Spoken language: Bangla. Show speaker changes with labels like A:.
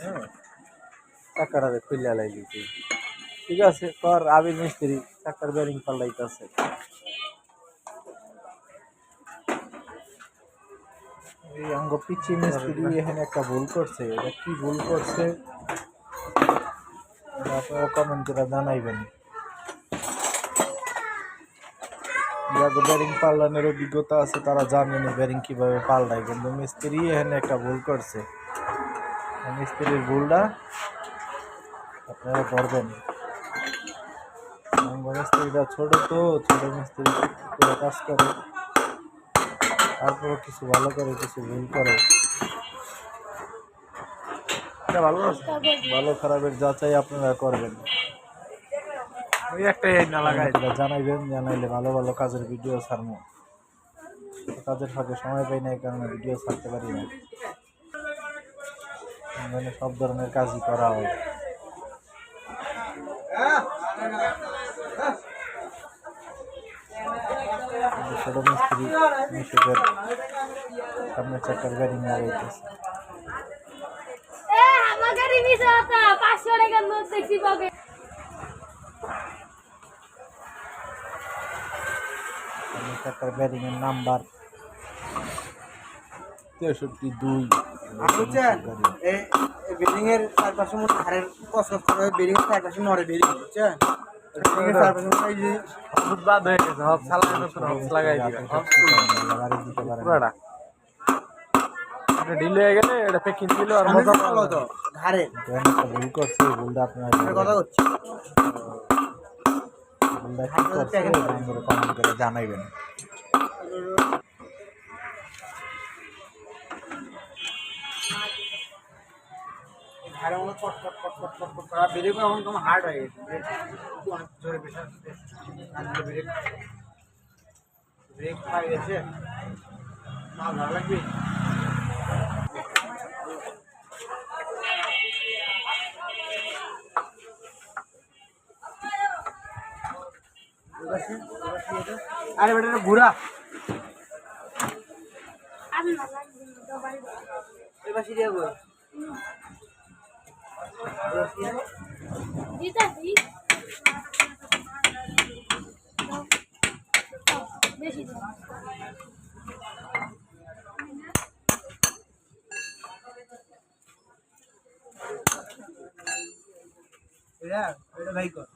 A: হ্যাঁ, চাকাটারে খুলে লাইছি। ঠিক আছে, তোর আবির মিস্ত্রি চাকার বেরিং পাল্টাইতেছে। এই অঙ্গ পিচি মিস্ত্রি এখানে একটা ভুল করছে, এটা কি ভুল করছে আপনারা কমেন্ট করে জানাইবেন। যাদের বেরিং পাল্টানোর অভিজ্ঞতা আছে তারা জানেন বেরিং কিভাবে পাল্টায়, কিন্তু মিস্ত্রি এখানে একটা ভুল করছে। মিস্ত্রির ভুলটা আপনারা ধরবেন। মিস্ত্রিটা ছোট, তো ছোট মিস্ত্রি কাজ করে, তারপরও কিছু ভালো করে কিছু ভুল করে। ভালো ভালো খারাপের যাচাই আপনারা করবেন। জানাইবেন, জানাইলে ভালো ভালো কাজের ভিডিও ছাড়বো। কাজের ফাঁকে সময় পাই না, এই কারণে ভিডিও ছাড়তে পারি না। মানে সব ধরনের কাজই করা হয়। ছোট মিস্ত্রি মিশুকের সামনে চাকার গাড়ি নিয়ে যাইতেছে। চাকার ব্যারিং এর নাম্বার 63-2।
B: বিল্ডিং এর চারপাশে মধ্যে ধারের কসরত করে বিল্ডিং এর চারপাশে নড়ে বেরিয়ে বুঝছেন। বিল্ডিং এর চারপাশে এই যে
A: বাদ হয়ে গেছে, হব চালাই নতুন হব লাগাই দিবে। গাড়ি দিতে পারে পুরাটা এটা ঢিলে হয়ে গেলে এটা প্যাকিং দিল আর মজা পাওয়া
B: তো ধারে
A: একটা ভুল করছে। ভুলটা আপনারা
B: কথা হচ্ছে
A: ভুলটা কি করছে কমেন্ট করে জানাইবেন।
B: ধারে মনে পট পট পট পট পট পট করা বেরিয়ে এখন তোমার হার্ড হয়ে গেছে। অনেক জোরে প্রেশার ব্রেক ব্রেক পাই গেছে না, ভালো লাগবে। আরে বেটা ঘুরা এবার সিরিয়া গো ভাই কর